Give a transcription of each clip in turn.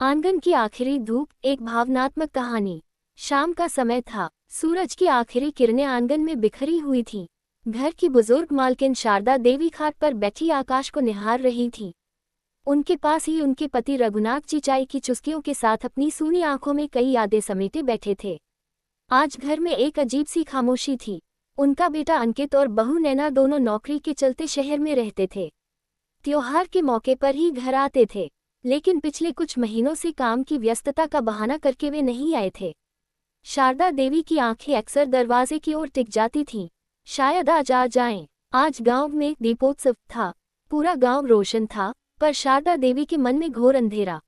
आंगन की आखिरी धूप, एक भावनात्मक कहानी। शाम का समय था। सूरज की आखिरी किरणें आंगन में बिखरी हुई थीं। घर की बुजुर्ग मालकिन शारदा देवी खाट पर बैठी आकाश को निहार रही थी। उनके पास ही उनके पति रघुनाथ जी चाय की चुस्कियों के साथ अपनी सूनी आंखों में कई यादें समेटे बैठे थे। आज घर में एक अजीब सी खामोशी थी। उनका बेटा अंकित और बहू नैना दोनों नौकरी के चलते शहर में रहते थे। त्योहार के मौके पर ही घर आते थे, लेकिन पिछले कुछ महीनों से काम की व्यस्तता का बहाना करके वे नहीं आए थे। शारदा देवी की आंखें अक्सर दरवाजे की ओर टिक जाती थीं। शायद आज आ जाएं। आज गांव में दीपोत्सव था। पूरा गांव रोशन था, पर शारदा देवी के मन में घोर अंधेरा।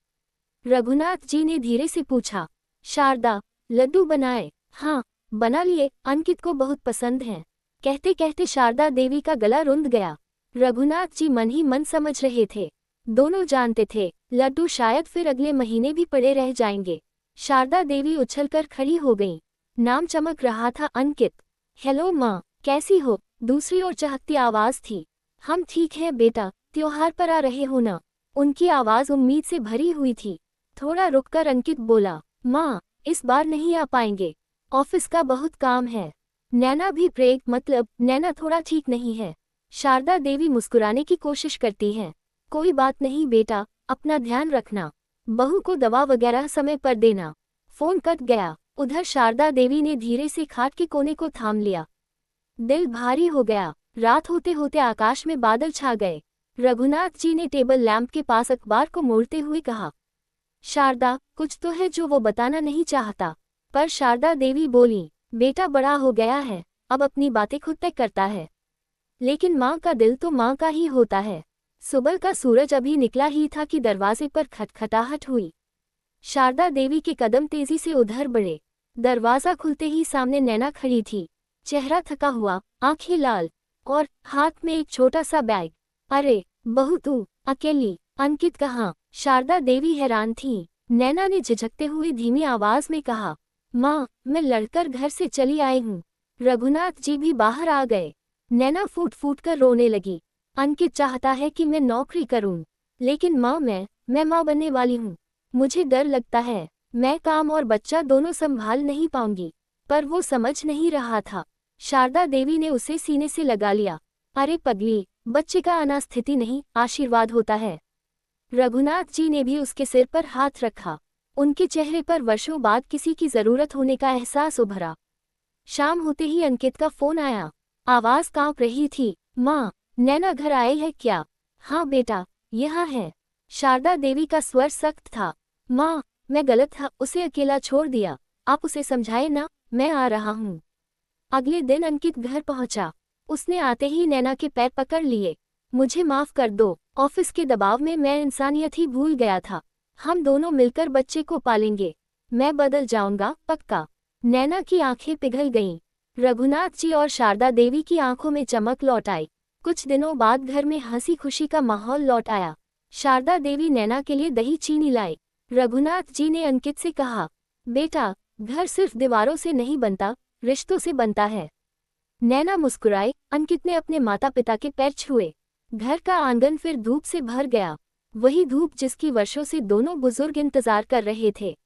रघुनाथ जी ने धीरे से पूछा, शारदा, लड्डू बनाए? हाँ, बना लिए, अंकित को बहुत पसंद हैं। कहते कहते शारदा देवी का गला रुंध गया। रघुनाथ जी मन ही मन समझ रहे थे। दोनों जानते थे, लड्डू शायद फिर अगले महीने भी पड़े रह जाएंगे। शारदा देवी उछलकर खड़ी हो गईं। नाम चमक रहा था, अंकित। हेलो माँ, कैसी हो? दूसरी ओर चहकती आवाज थी। हम ठीक हैं बेटा, त्योहार पर आ रहे हो ना? उनकी आवाज उम्मीद से भरी हुई थी। थोड़ा रुककर अंकित बोला, माँ, इस बार नहीं आ पाएंगे, ऑफिस का बहुत काम है। नैना भी नैना थोड़ा ठीक नहीं है। शारदा देवी मुस्कुराने की कोशिश करती हैं। कोई बात नहीं बेटा, अपना ध्यान रखना। बहू को दवा वगैरह समय पर देना। फोन कट गया। उधर शारदा देवी ने धीरे से खाट के कोने को थाम लिया। दिल भारी हो गया। रात होते होते आकाश में बादल छा गए। रघुनाथ जी ने टेबल लैंप के पास अखबार को मोड़ते हुए कहा, शारदा, कुछ तो है जो वो बताना नहीं चाहता। पर शारदा देवी बोली, बेटा बड़ा हो गया है, अब अपनी बातें खुद तय करता है। लेकिन माँ का दिल तो माँ का ही होता है। सुबह का सूरज अभी निकला ही था कि दरवाजे पर खटखटाहट हुई। शारदा देवी के कदम तेजी से उधर बढ़े। दरवाजा खुलते ही सामने नैना खड़ी थी। चेहरा थका हुआ, आंखें लाल, और हाथ में एक छोटा सा बैग। अरे बहू, तू अकेली? अंकित कहाँ? शारदा देवी हैरान थी। नैना ने झिझकते हुए धीमी आवाज में कहा, माँ, मैं लड़कर घर से चली आई हूँ। रघुनाथ जी भी बाहर आ गए। नैना फूट फूट कर रोने लगी। अंकित चाहता है कि मैं नौकरी करूं, लेकिन माँ, मैं माँ बनने वाली हूँ। मुझे डर लगता है, मैं काम और बच्चा दोनों संभाल नहीं पाऊंगी। पर वो समझ नहीं रहा था। शारदा देवी ने उसे सीने से लगा लिया। अरे पगली, बच्चे का आना स्थिति नहीं, आशीर्वाद होता है। रघुनाथ जी ने भी उसके सिर पर हाथ रखा। उनके चेहरे पर वर्षों बाद किसी की जरूरत होने का एहसास उभरा। शाम होते ही अंकित का फोन आया। आवाज कांप रही थी, माँ, नैना घर आए है क्या? हाँ बेटा, यहाँ है। शारदा देवी का स्वर सख्त था। माँ, मैं गलत था, उसे अकेला छोड़ दिया। आप उसे समझाए ना, मैं आ रहा हूँ। अगले दिन अंकित घर पहुँचा। उसने आते ही नैना के पैर पकड़ लिए। मुझे माफ कर दो, ऑफिस के दबाव में मैं इंसानियत ही भूल गया था। हम दोनों मिलकर बच्चे को पालेंगे। मैं बदल जाऊंगा, पक्का। नैना की आंखें पिघल गईं। रघुनाथ जी और शारदा देवी की आंखों में चमक लौट आई। कुछ दिनों बाद घर में हंसी खुशी का माहौल लौट आया। शारदा देवी नैना के लिए दही चीनी लाई। रघुनाथ जी ने अंकित से कहा, बेटा, घर सिर्फ दीवारों से नहीं बनता, रिश्तों से बनता है। नैना मुस्कुराई। अंकित ने अपने माता पिता के पैर छुए। घर का आंगन फिर धूप से भर गया। वही धूप जिसकी वर्षों से दोनों बुजुर्ग इंतजार कर रहे थे।